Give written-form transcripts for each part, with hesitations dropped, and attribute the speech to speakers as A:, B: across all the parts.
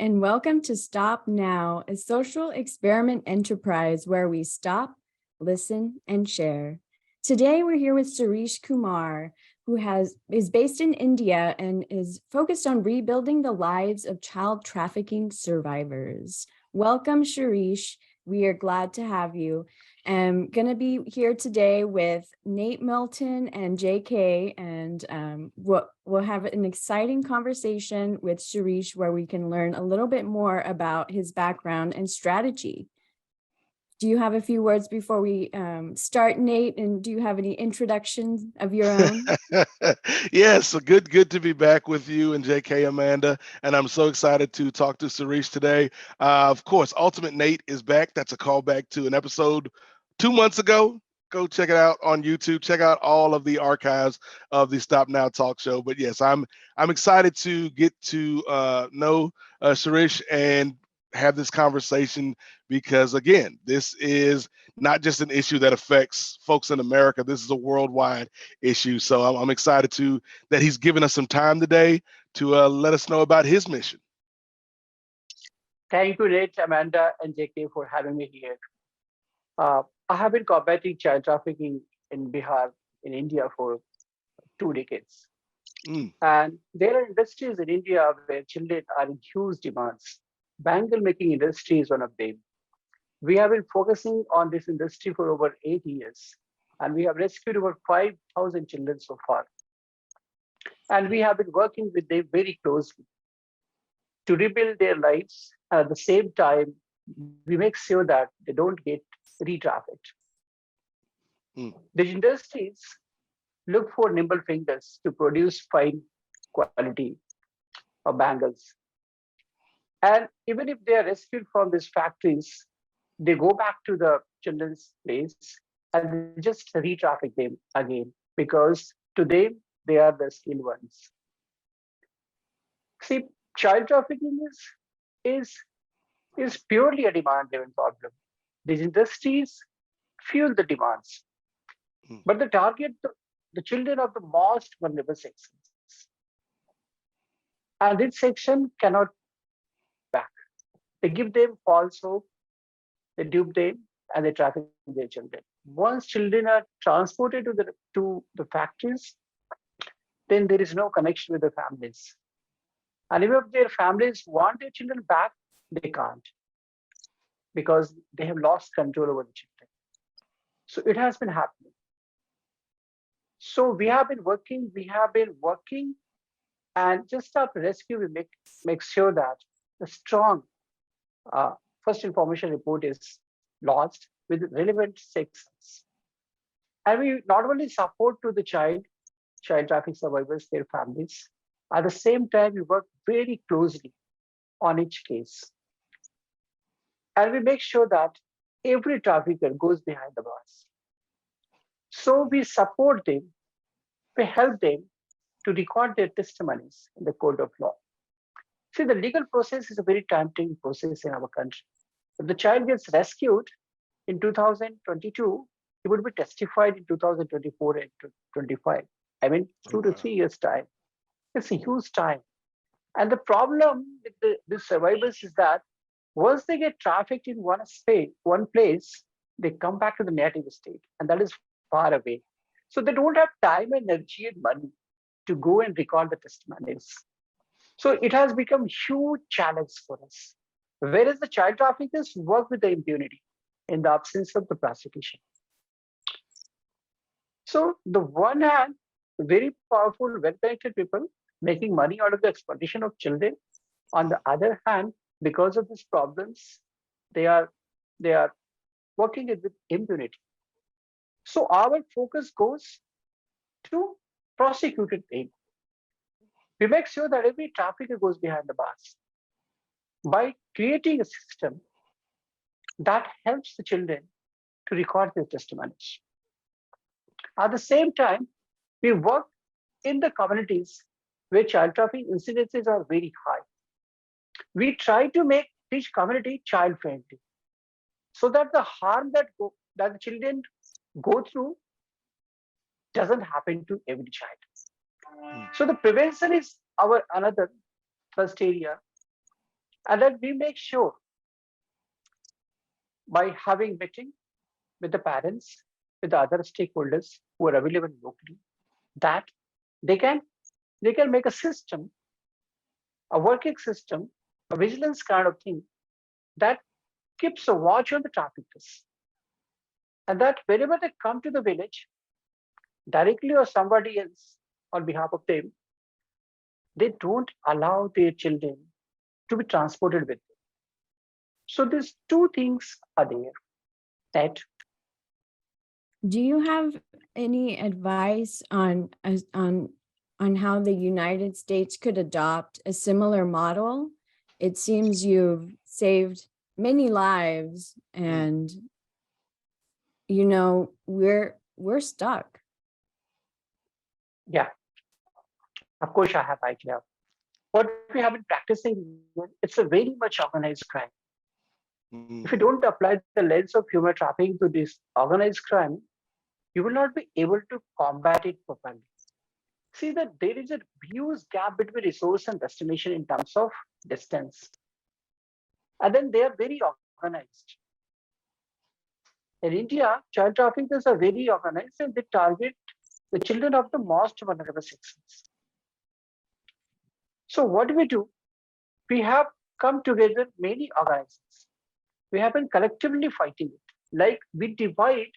A: and welcome to Stop Now, a social experiment enterprise where we stop, listen, and share. Today, we're here with Suresh Kumar, who is based in India and is focused on rebuilding the lives of child trafficking survivors. Welcome, Suresh. We are glad to have you. I'm going to be here today with Nate Milton and JK, and we'll have an exciting conversation with Suresh where we can learn a little bit more about his background and strategy. Do you have a few words before we start, Nate? And do you have any introductions of your own?
B: Yes, good to be back with you and JK, Amanda. And I'm so excited to talk to Suresh today. Of course, Ultimate Nate is back. That's a callback to an episode 2 months ago. Go check it out on YouTube. Check out all of the archives of the Stop Now talk show. But yes, I'm excited to get to know Suresh and have this conversation because again, this is not just an issue that affects folks in America. This is a worldwide issue. So I'm excited that he's given us some time today to let us know about his mission.
C: Thank you, Nate, Amanda, and JK for having me here. I have been combating child trafficking in Bihar, in India, for 2 decades. And there are industries in India where children are in huge demands. Bangle making industry is one of them. We have been focusing on this industry for over 8 years, and we have rescued over 5,000 children so far. And we have been working with them very closely to rebuild their lives. At the same time, we make sure that they don't get re-trafficked. The industries look for nimble fingers to produce fine quality of bangles. And even if they are rescued from these factories, they go back to the children's place and they just re-traffic them again because to them, they are the skilled ones. See, child trafficking is purely a demand-driven problem. These industries fuel the demands, but they target the children of the most vulnerable sections. And this section cannot back. They give them false hope, they dupe them, and they traffic their children. Once children are transported to the factories, then there is no connection with the families. And even if their families want their children back, they can't because they have lost control over the children. So it has been happening. So we have been working, and just after rescue, we make sure that the strong first information report is lodged with relevant sections. And we not only support to the child traffic survivors, their families, at the same time, we work very closely on each case. And we make sure that every trafficker goes behind the bars. So we support them, we help them to record their testimonies in the court of law. See, the legal process is a very time-taking process in our country. If the child gets rescued in 2022, he would be testified in 2024 and 25. I mean, 2 to 3 years time. It's a huge time. And the problem with these survivors is that once they get trafficked in one place, they come back to the native state, and that is far away. So they don't have time, energy, and money to go and record the testimonies. So it has become a huge challenge for us. Whereas the child traffickers work with the impunity in the absence of the prosecution. So the one hand, very powerful, well-connected people making money out of the exploitation of children. On the other hand, because of these problems, they are working it with impunity. So our focus goes to prosecuted aim. We make sure that every trafficker goes behind the bars by creating a system that helps the children to record their testimonies. At the same time, we work in the communities where child trafficking incidences are very high. We try to make each community child-friendly so that the harm that the children go through doesn't happen to every child. So the prevention is our another first area. And then we make sure by having meeting with the parents, with the other stakeholders who are available locally, that they can they can make a system, a working system, a vigilance kind of thing that keeps a watch on the traffickers. And that whenever they come to the village, directly or somebody else on behalf of them, they don't allow their children to be transported with them. So these two things are there. That
A: Do you have any advice on how the United States could adopt a similar model? It seems you've saved many lives, and we're stuck.
C: yeah, of course I have idea. What we have been practicing, it's a very much organized crime. If you don't apply the lens of human trafficking to this organized crime, you will not be able to combat it properly. See that there is a huge gap between resource and destination in terms of distance. And then they are very organized. In India, child traffickers are very organized and they target the children of the most vulnerable sections. So what do? We have come together many organizations. We have been collectively fighting it. Like we divide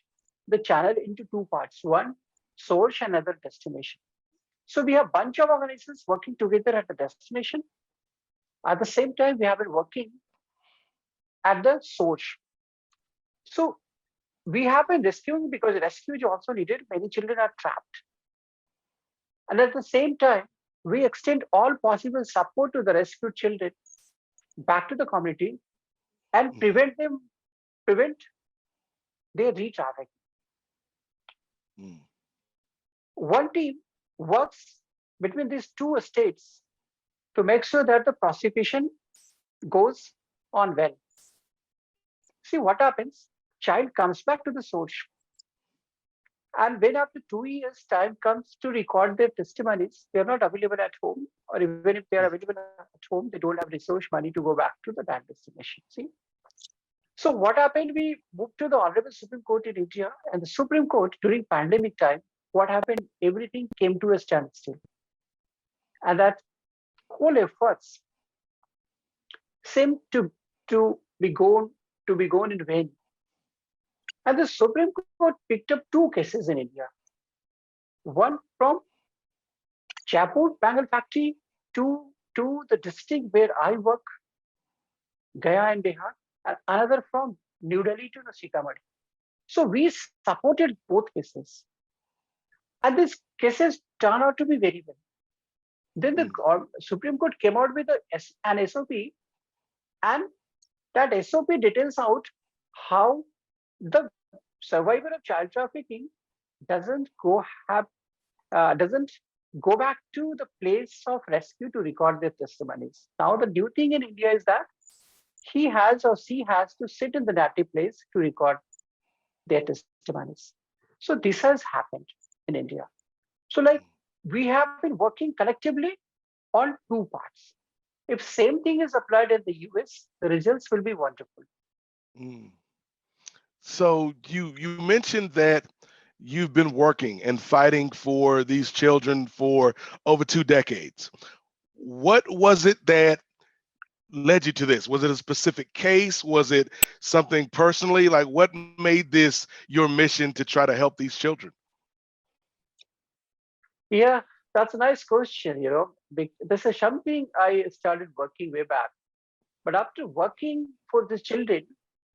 C: the channel into two parts, one source and another destination. So we have a bunch of organizations working together at the destination. At the same time, we have been working at the source. So we have been rescuing because rescue is also needed. Many children are trapped. And at the same time, we extend all possible support to the rescued children back to the community and prevent their re-trafficking. One team works between these two states to make sure that the prosecution goes on well. See what happens, child comes back to the source. And when after 2 years time comes to record their testimonies, they are not available at home, or even if they are available at home, they don't have resource money to go back to the that destination. See? So what happened, we moved to the Honorable Supreme Court in India, and the Supreme Court during pandemic time, what happened, everything came to a standstill. And that whole efforts seemed to be gone in vain. And the Supreme Court picked up two cases in India. One from Jaipur Bangle Factory to the district where I work, Gaya in Bihar, and another from New Delhi to the Sitamarhi. So we supported both cases. And these cases turned out to be very well. Then the Supreme Court came out with an SOP, and that SOP details out how the survivor of child trafficking doesn't go back to the place of rescue to record their testimonies. Now the new thing in India is that he has or she has to sit in the native place to record their testimonies. So this has happened in India. So like we have been working collectively on two parts. If same thing is applied in the US, the results will be wonderful.
B: So you mentioned that you've been working and fighting for these children for over 2 decades. What was it that led you to this? Was it a specific case? Was it something personally? Like what made this your mission to try to help these children?
C: Yeah, that's a nice question. This is something I started working way back. But after working for the children,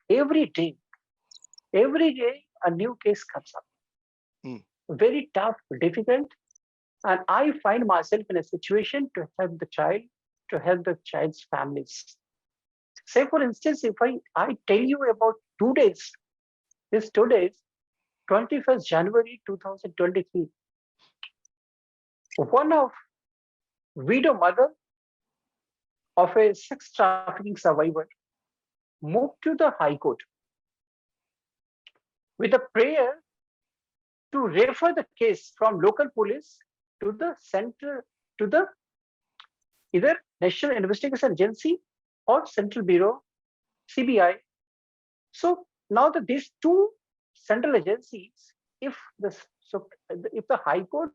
C: every day, a new case comes up. Very tough, difficult. And I find myself in a situation to help the child, to help the child's families. Say, for instance, if I tell you about 2 days, this 2 days, 21st January 2023, one of widow mother of a sex trafficking survivor moved to the High Court with a prayer to refer the case from local police to the center, to the either National Investigation Agency or Central Bureau, CBI. So now that these two central agencies, if if the High Court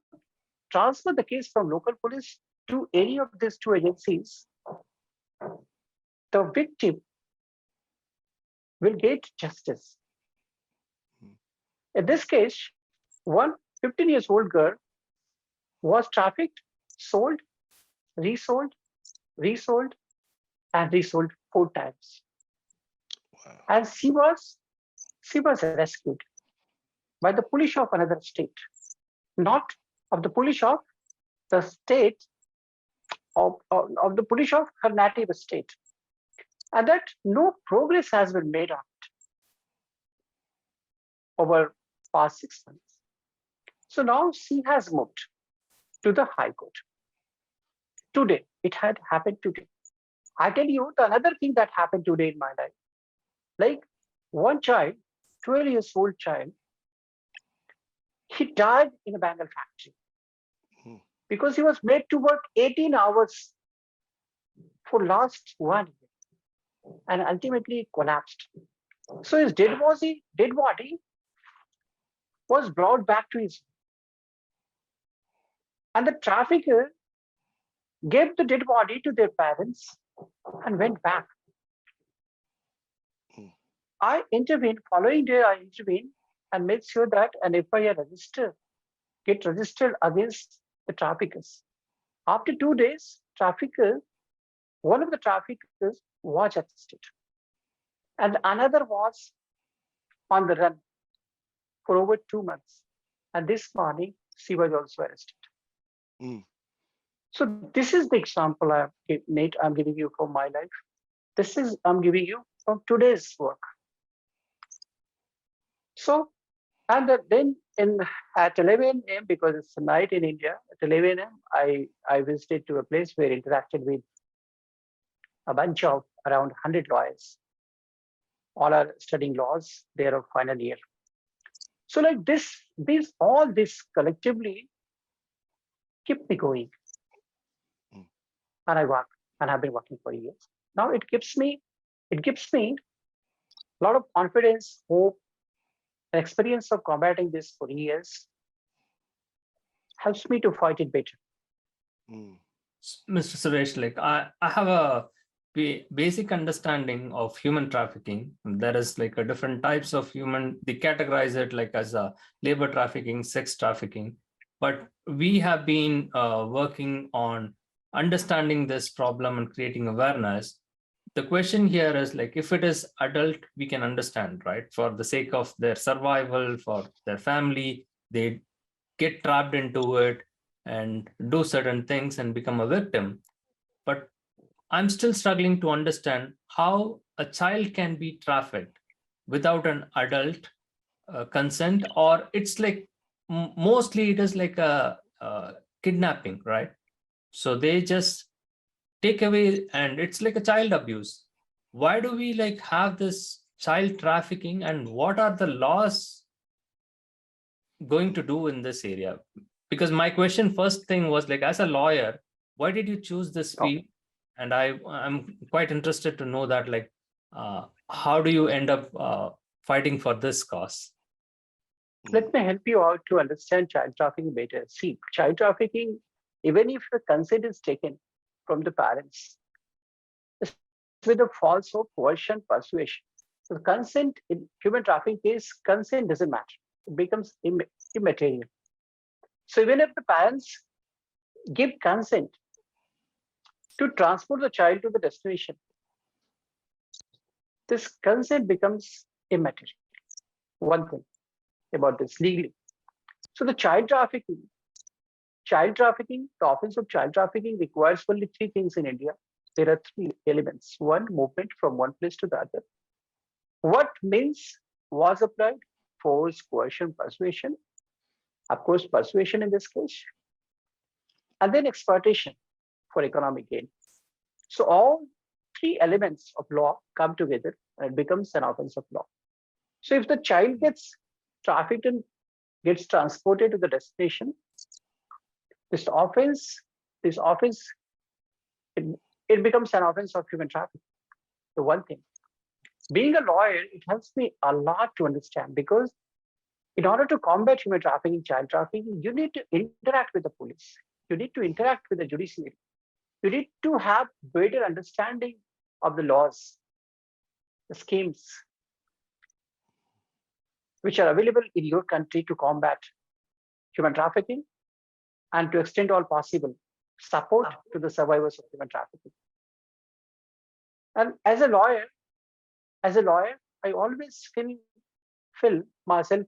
C: transfer the case from local police to any of these two agencies, the victim will get justice. In this case, one 15 years old girl was trafficked, sold, resold, resold, and resold 4 times.
B: Wow.
C: And she was rescued by the police of another state, not of the police of the state of the police of her native state. And that no progress has been made on it over past 6 months. So now she has moved to the High Court. Today, it had happened today. I tell you the another thing that happened today in my life. Like one child, 12 years old child, he died in a Bengal factory because he was made to work 18 hours for last 1 year and ultimately collapsed. So his dead body was brought back to his, and the trafficker gave the dead body to their parents and went back. I intervened, following day I intervened and made sure that an FIR get registered against the traffickers. After 2 days, one of the traffickers was arrested and another was on the run for over 2 months. And this morning, she was also arrested. So this is the example I'm giving you from my life. This is I'm giving you from today's work. So, and then at 11 a.m., because it's night in India, at 11 a.m., I visited to a place where I interacted with a bunch of around 100 lawyers. All are studying laws. They are of final year. So like all this collectively keep me going. And I work and have been working for years. Now it gives me a lot of confidence, hope, and experience of combating this for years helps me to fight it better.
D: Mr. Suresh, like I have a basic understanding of human trafficking. There is like a different types of human, they categorize it like as a labor trafficking, sex trafficking. But we have been working on understanding this problem and creating awareness. The question here is like, if it is adult, we can understand, right? For the sake of their survival, for their family, they get trapped into it and do certain things and become a victim. But I'm still struggling to understand how a child can be trafficked without an adult consent, or it's like mostly it is like a kidnapping, right? So they just take away and it's like a child abuse. Why do we like have this child trafficking, and what are the laws going to do in this area? Because my question first thing was like, as a lawyer, why did you choose this field? And I'm quite interested to know that, like, how do you end up fighting for this cause?
C: Let me help you out to understand child trafficking better. See, child trafficking, even if the consent is taken from the parents, it's with a false hope, coercion, persuasion. So consent in human trafficking case, consent doesn't matter. It becomes immaterial. So even if the parents give consent to transport the child to the destination, this consent becomes immaterial. One thing about this legally. So the child trafficking, the offense of child trafficking requires only 3 things in India. There are 3 elements. One, movement from one place to the other. What means was applied? Force, coercion, persuasion. Of course, persuasion in this case. And then exploitation for economic gain. So all 3 elements of law come together and it becomes an offense of law. So if the child gets trafficked and gets transported to the destination, this offense, it becomes an offense of human trafficking. the one thing. Being a lawyer, it helps me a lot to understand, because in order to combat human trafficking, child trafficking, you need to interact with the police. You need to interact with the judiciary. You need to have better understanding of the laws, the schemes which are available in your country to combat human trafficking, and to extend all possible support to the survivors of human trafficking. And as a lawyer, I always feel myself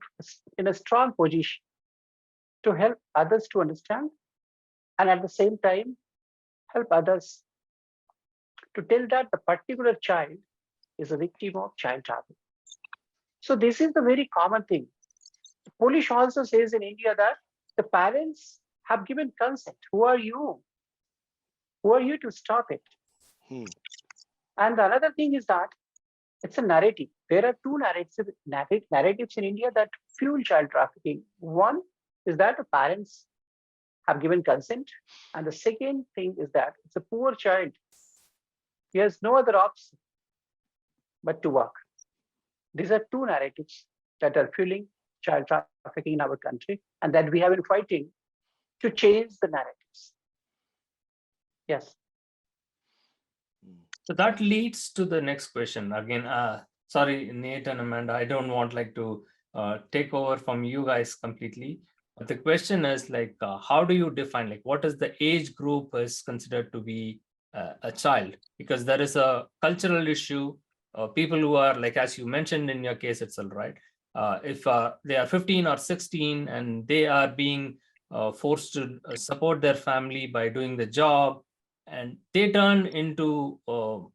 C: in a strong position to help others to understand, and at the same time help others to tell that the particular child is a victim of child trafficking. So this is the very common thing. The police also says in India that the parents have given consent. Who are you? Who are you to stop it? And the another thing is that it's a narrative. There are two narratives in India that fuel child trafficking. One is that the parents have given consent. And the second thing is that it's a poor child. He has no other option but to work. These are two narratives that are fueling child trafficking in our country, and that we have been fighting to change the narratives. Yes.
D: So that leads to the next question. Again, sorry, Nate and Amanda, I don't want to take over from you guys completely. But the question is how do you define, what is the age group is considered to be a child? Because there is a cultural issue. People who are as you mentioned in your case itself, right? If they are 15 or 16 and they are being forced to support their family by doing the job, and they turn into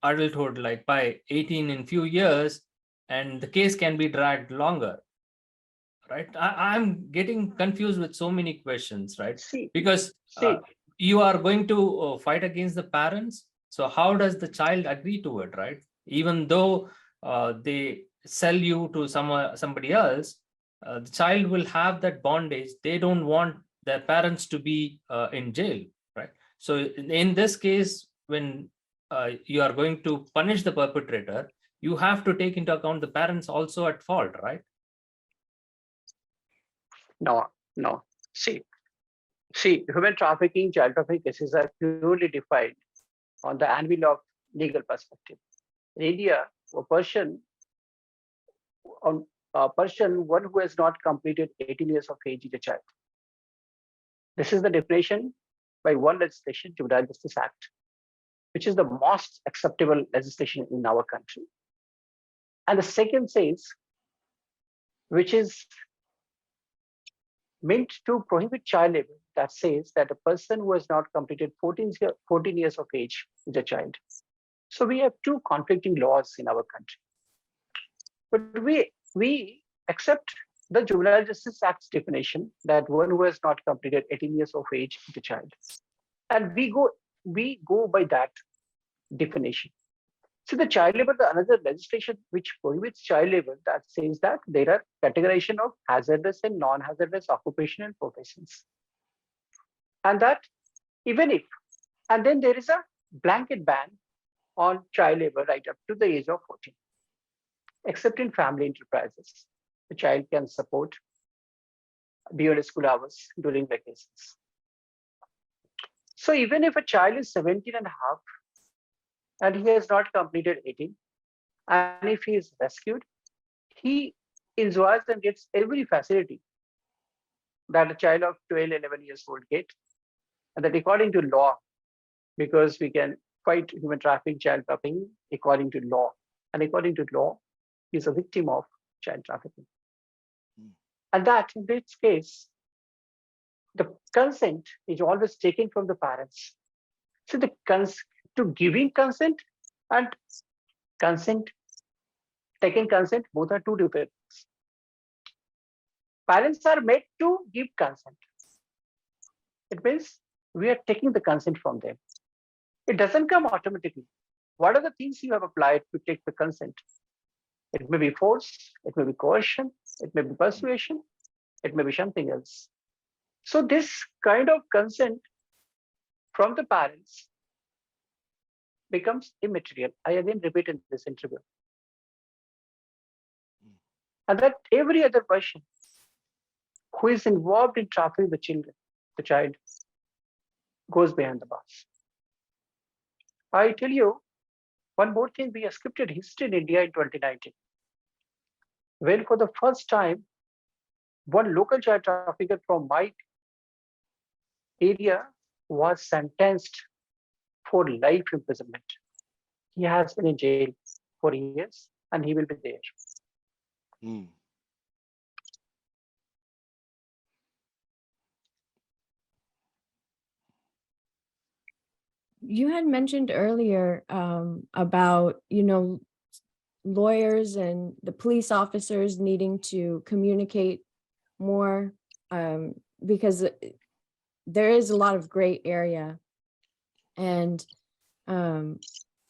D: adulthood by 18 in few years, and the case can be dragged longer, right? I'm getting confused with so many questions, right? Because you are going to fight against the parents. So how does the child agree to it, right? Even though they sell you to somebody else, the child will have that bondage. They don't want their parents to be in jail, right? So in this case, when you are going to punish the perpetrator, you have to take into account the parents also at fault, right?
C: No. See, human trafficking, child trafficking cases are purely defined on the anvil of legal perspective. In India, a person, one who has not completed 18 years of age is a child. This is the definition by one legislation, Juvenile Justice Act, which is the most acceptable legislation in our country. And the second says, which is meant to prohibit child labor, that says that a person who has not completed 14 years of age is a child. So we have two conflicting laws in our country. But we accept the Juvenile Justice Act's definition that one who has not completed 18 years of age is a child. And we go by that definition. So the child labor, the another legislation which prohibits child labor, that says that there are categorization of hazardous and non-hazardous occupation and professions. And that even if, and then there is a blanket ban on child labor right up to the age of 14, except in family enterprises. The child can support beyond school hours during vacations. So even if a child is 17 and a half, and he has not completed 18, and if he is rescued, he enjoys and gets every facility that a child of 12, 11 years old get. And that according to law, because we can fight human trafficking, child trafficking according to law. And according to law, he is a victim of child trafficking. And that in this case, the consent is always taken from the parents. So the to giving consent and taking consent, both are two different things. Parents are made to give consent. It means we are taking the consent from them. It doesn't come automatically. What are the things you have applied to take the consent? It may be force, it may be coercion, it may be persuasion, it may be something else. So this kind of consent from the parents becomes immaterial. I again repeat in this interview. And that every other person who is involved in trafficking the child, goes behind the bars. I tell you one more thing, we have scripted history in India in 2019. When for the first time, one local child trafficker from my area was sentenced for life imprisonment. He has been in jail for years and he will be there.
B: Mm.
A: You had mentioned earlier about, lawyers and the police officers needing to communicate more because there is a lot of gray area. And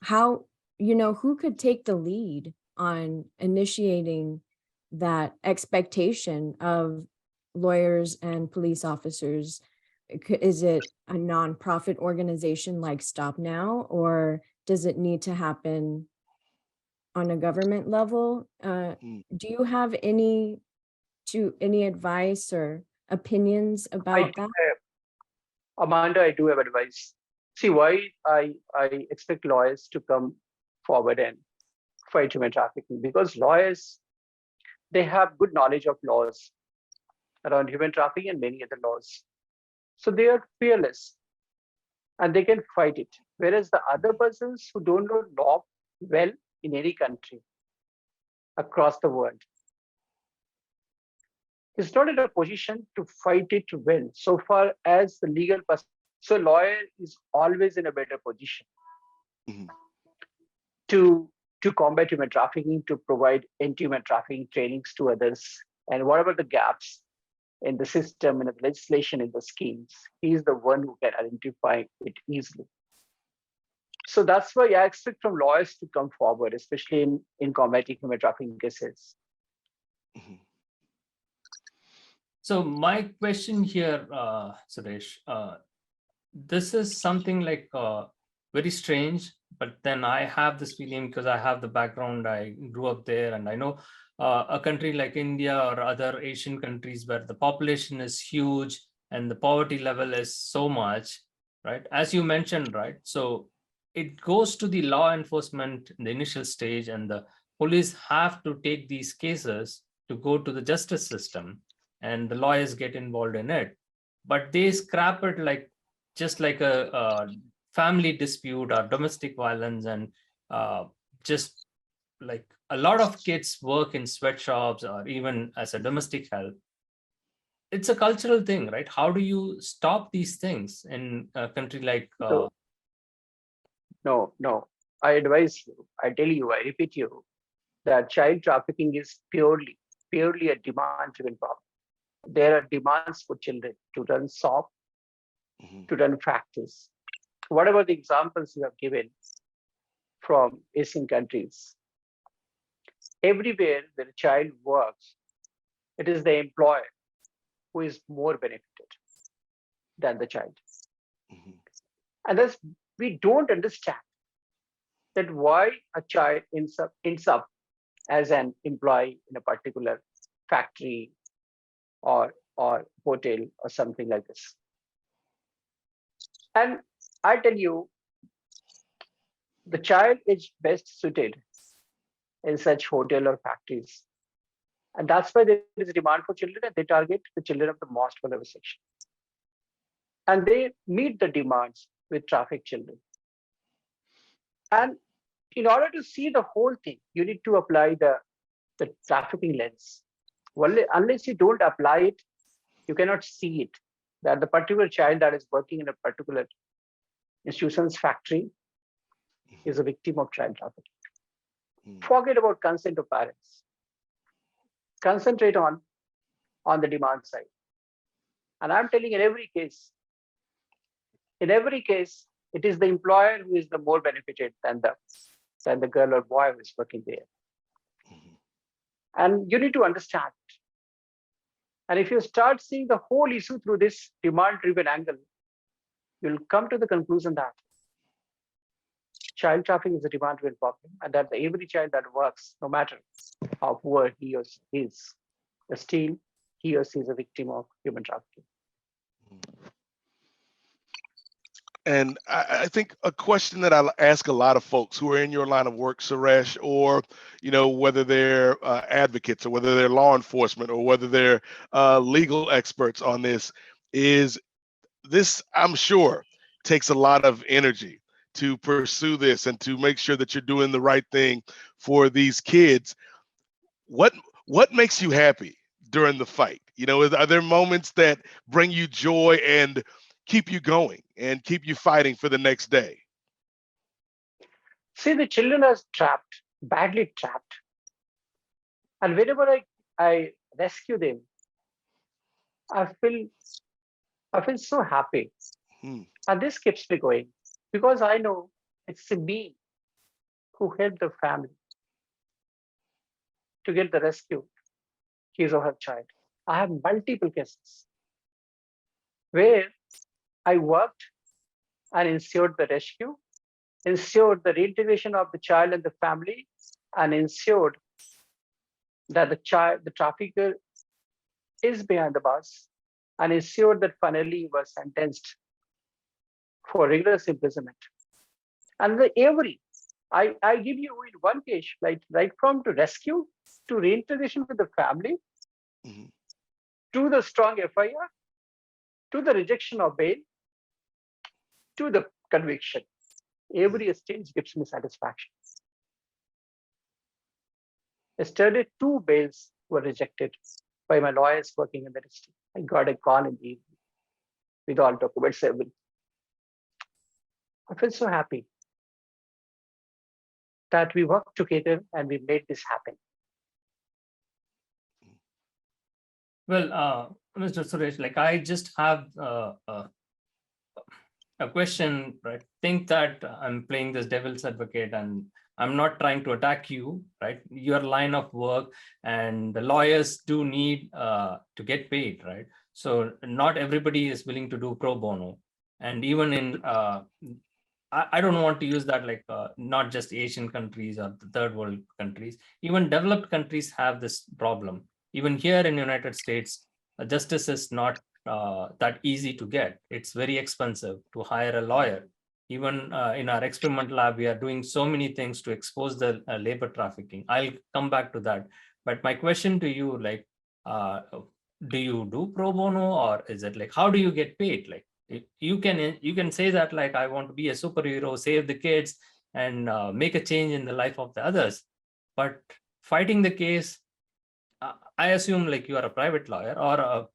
A: how, who could take the lead on initiating that expectation of lawyers and police officers? Is it a nonprofit organization like Stop Now, or does it need to happen on a government level? Do you have any advice or opinions about that?
C: Amanda, I do have advice. See, why I expect lawyers to come forward and fight human trafficking? Because lawyers, they have good knowledge of laws around human trafficking and many other laws. So they are fearless and they can fight it. Whereas the other persons who don't know law well in any country across the world is not in a position to fight it well so far as the legal person. So lawyer is always in a better position
B: Mhm.
C: to combat human trafficking, to provide anti-human trafficking trainings to others, and whatever the gaps in the system, in the legislation, in the schemes, he is the one who can identify it easily. So that's why I expect from lawyers to come forward, especially in combating human trafficking cases.
B: Mhm.
D: So my question here, Suresh, this is something like very strange, but then I have this feeling because I have the background, I grew up there, and I know a country like India or other Asian countries where the population is huge and the poverty level is so much, right? As you mentioned, right? So it goes to the law enforcement in the initial stage, and the police have to take these cases to go to the justice system, and the lawyers get involved in it. But they scrap it like just like a family dispute or domestic violence, and just like a lot of kids work in sweatshops or even as a domestic help. It's a cultural thing, right? How do you stop these things in a country like
C: No. I advise you, I tell you, I repeat you, that child trafficking is purely a demand-driven problem. There are demands for children to run shop,
B: Mhm.
C: to run factories. Whatever the examples you have given from Asian countries, everywhere where a child works, it is the employer who is more benefited than the child.
B: Mhm.
C: And thus, we don't understand that why a child ends up as an employee in a particular factory or hotel or something like this. And I tell you, the child is best suited in such hotel or factories. And that's why there is a demand for children, and they target the children of the most vulnerable section. And they meet the demands with trafficked children. And in order to see the whole thing, you need to apply the trafficking lens. Well, unless you don't apply it, you cannot see it. That the particular child that is working in a particular institution's factory is a victim of child trafficking.
B: Mhm.
C: Forget about consent of parents. Concentrate on the demand side. And I'm telling in every case, it is the employer who is the more benefited than the girl or boy who is working there.
B: Mhm.
C: And you need to understand. And if you start seeing the whole issue through this demand-driven angle, you'll come to the conclusion that child trafficking is a remarkable problem, and that every child that works, no matter how poor he or she is, still he or she is a victim of human trafficking.
B: And I think a question that I ask a lot of folks who are in your line of work, Suresh, or whether they're advocates or whether they're law enforcement or whether they're legal experts on this, is this, I'm sure, takes a lot of energy to pursue this and to make sure that you're doing the right thing for these kids. What makes you happy during the fight? Are there moments that bring you joy and keep you going and keep you fighting for the next day?
C: See, the children are trapped, badly trapped. And whenever I rescue them, I feel so happy.
B: Hmm.
C: And this keeps me going because I know it's me who helped the family to get the rescue his or her child. I have multiple cases where I worked and ensured the rescue, ensured the reintegration of the child and the family, and ensured that the trafficker is behind the bars, and ensured that finally he was sentenced for rigorous imprisonment. And I give you in one case, like right from to rescue to reintegration with the family,
B: Mhm.
C: to the strong FIR, to the rejection of bail, to the conviction. Every stage gives me satisfaction. Yesterday, 2 bails were rejected by my lawyers working in the district. I got a call in the evening with all documents, everything. I feel so happy that we worked together and we made this happen.
D: Well, Mr. Suresh, like I just have a question, right? Think that I'm playing this devil's advocate and I'm not trying to attack you, right? Your line of work and the lawyers do need to get paid, right? So not everybody is willing to do pro bono. And even in, I don't want to use that like not just Asian countries or the third world countries, even developed countries have this problem. Even here in United States, justice is not that easy to get. It's very expensive to hire a lawyer. Even in our experiment lab, we are doing so many things to expose the labor trafficking. I'll come back to that. But my question to you, like, do you do pro bono, or is it like, how do you get paid? Like, you can say that like, I want to be a superhero, save the kids, and make a change in the life of the others. But fighting the case, I assume like you are a private lawyer or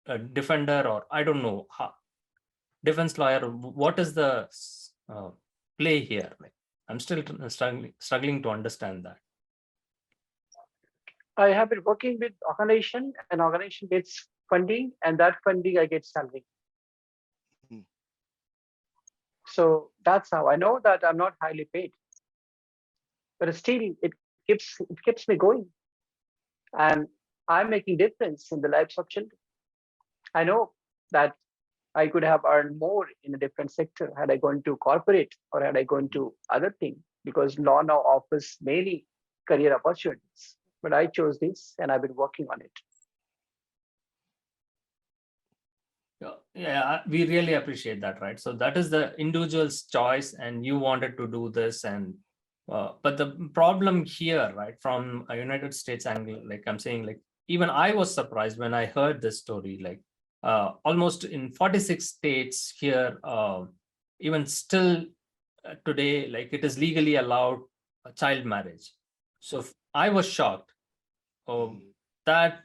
D: a defender, or I don't know, defense lawyer. What is the play here? Like, I'm still struggling to understand that.
C: I have been working with organization, and organization gets funding, and that funding I get salary.
B: Hmm.
C: So that's how I know that I'm not highly paid, but still it keeps me going, and I'm making difference in the lives of children. I know that I could have earned more in a different sector had I gone to corporate or had I gone to other thing, because law now offers many career opportunities. But I chose this and I've been working on it.
D: Yeah, we really appreciate that, right? So that is the individual's choice, and you wanted to do this, and but the problem here, right, from a United States angle, like I'm saying, like even I was surprised when I heard this story. Like almost in 46 states here, even still today, like it is legally allowed child marriage. So I was shocked. That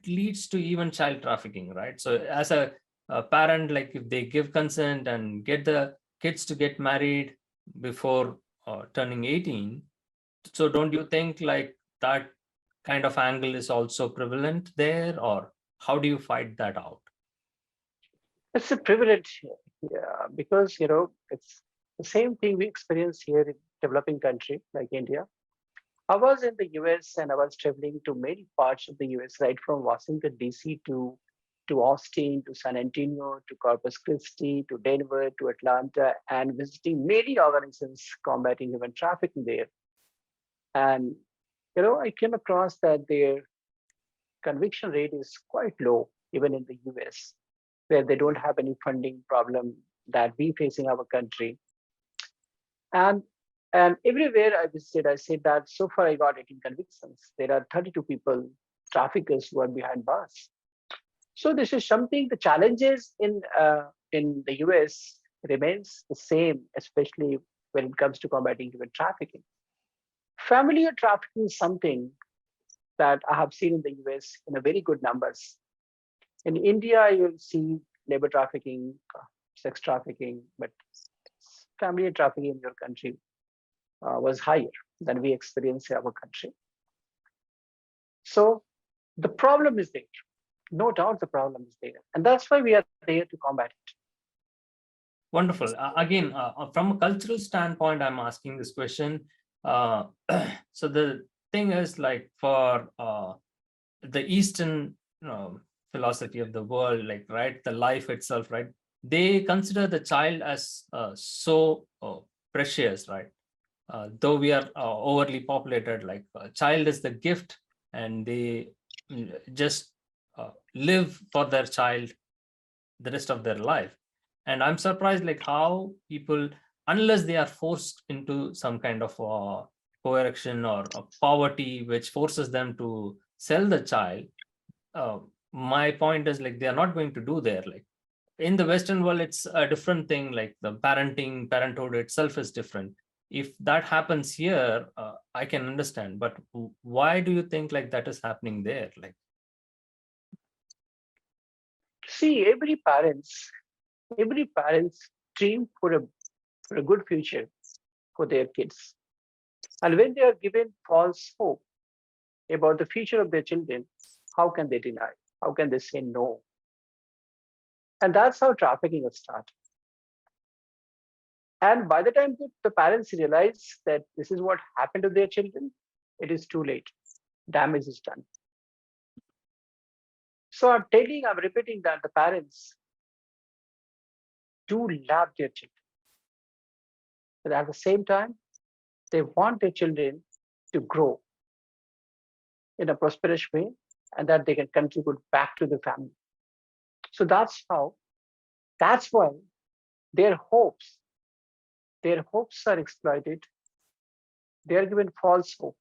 D: leads to even child trafficking, right? So as a parent, like if they give consent and get the kids to get married before turning 18, so don't you think like that kind of angle is also prevalent there, or how do you fight that out?
C: It's a privilege, yeah, because it's the same thing we experience here in developing country like India. I was in the US and I was traveling to many parts of the US, right from Washington, DC to to Austin, to San Antonio, to Corpus Christi, to Denver, to Atlanta, and visiting many organizations combating human trafficking there. And I came across that their conviction rate is quite low, even in the US, where they don't have any funding problem that we face in our country. And everywhere I visited, I said that so far I got 18 convictions. There are 32 people, traffickers, who are behind bars. So this is something. The challenges in the US remains the same, especially when it comes to combating human trafficking. Familiar trafficking is something that I have seen in the US in a very good numbers. In India, you'll see labor trafficking, sex trafficking, but family trafficking in your country was higher than we experience in our country. So the problem is there. No doubt the problem is there. And that's why we are there to combat it.
D: Wonderful. Again, from a cultural standpoint, I'm asking this question. So the thing is, like, for the Eastern philosophy of the world, like, right, the life itself, right, they consider the child as so precious, right? Though we are overly populated, like, child is the gift, and they just live for their child the rest of their life. And I'm surprised, like, how people, unless they are forced into some kind of coercion or poverty, which forces them to sell the child, my point is, like, they are not going to do there. Like, in the Western world, it's a different thing. Like, the parenthood itself is different. If that happens here, I can understand. But why do you think, like, that is happening there? Like,
C: see, every parent's dream for a good future for their kids. And when they are given false hope about the future of their children, how can they deny? How can they say no? And that's how trafficking has started. And by the time the parents realize that this is what happened to their children, it is too late. Damage is done. So I'm repeating that the parents do love their children. But at the same time, they want their children to grow in a prosperous way and that they can contribute back to the family. So that's why their hopes are exploited. They are given false hope.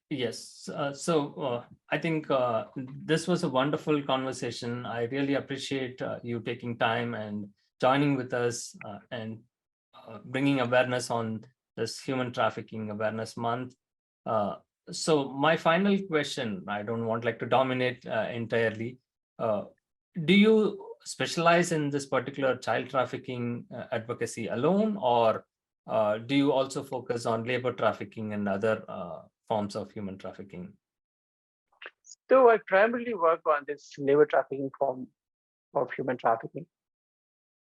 D: yes. I think this was a wonderful conversation. I really appreciate you taking time and joining with us and bringing awareness on this Human Trafficking Awareness Month. So my final question, I don't want, like, to dominate entirely. Do you specialize in this particular child trafficking advocacy alone, or do you also focus on labor trafficking and other forms of human trafficking?
C: So I primarily work on this labor trafficking form of human trafficking.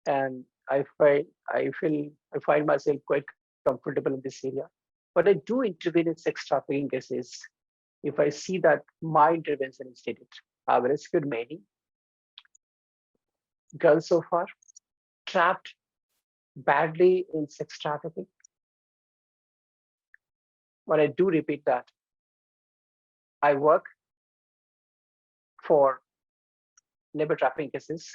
C: And I find myself quite comfortable in this area. But I do intervene in sex trafficking cases if I see that my intervention is needed. I've rescued many girls so far, trapped badly in sex trafficking. But I do repeat that I work for labor trafficking cases,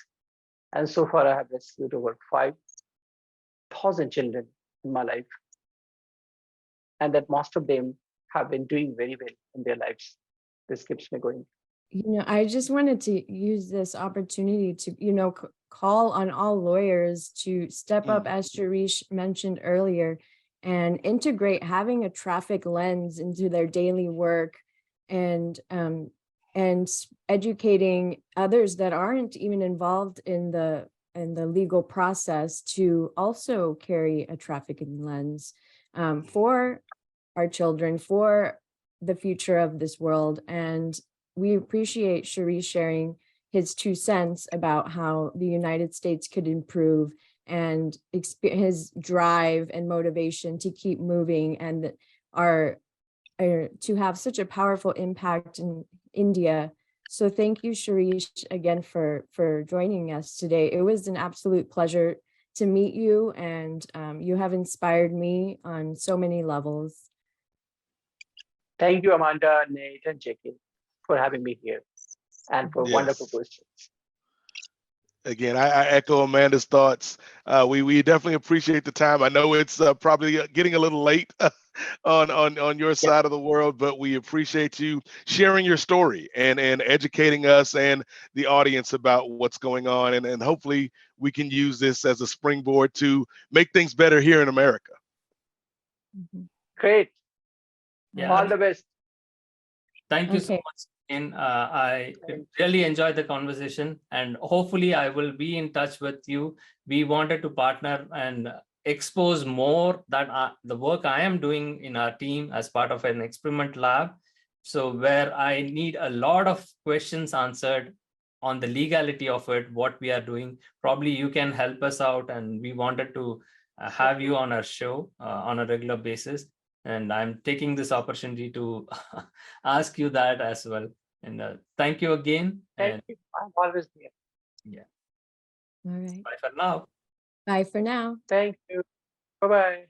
C: and so far I have rescued over 5,000 children in my life, and that most of them have been doing very well in their lives. This keeps me going.
A: I just wanted to use this opportunity to, call on all lawyers to step up, as Suresh mentioned earlier, and integrate having a traffic lens into their daily work, and educating others that aren't even involved in the legal process to also carry a trafficking lens for our children, for the future of this world. And we appreciate Suresh sharing his 2 cents about how the United States could improve, and his drive and motivation to keep moving, and to have such a powerful impact in India So thank you, Suresh, again for joining us today. It was an absolute pleasure to meet you, and you have inspired me on so many levels.
C: Thank you, Amanda, Nate, and JK for having me here and for wonderful
B: Yes.
C: questions.
B: Again, I echo Amanda's thoughts. We definitely appreciate the time. I know it's probably getting a little late on your side of the world, but we appreciate you sharing your story and educating us and the audience about what's going on, and hopefully we can use this as a springboard to make things better here in America.
A: Mhm.
C: Great.
D: Yeah.
C: All the best.
D: Thank you so
A: Okay.
D: much. I really enjoyed the conversation, and hopefully I will be in touch with you. We wanted to partner and expose more that the work I am doing in our team as part of an experiment lab. So where I need a lot of questions answered on the legality of it, what we are doing. Probably you can help us out, and we wanted to have you on our show on a regular basis. And I'm taking this opportunity to ask you that as well. And thank you again.
C: Thank
D: And
C: you. I'm always here.
D: yeah,
A: All right.
D: bye for now.
A: Bye for now.
C: Thank you. Bye-bye.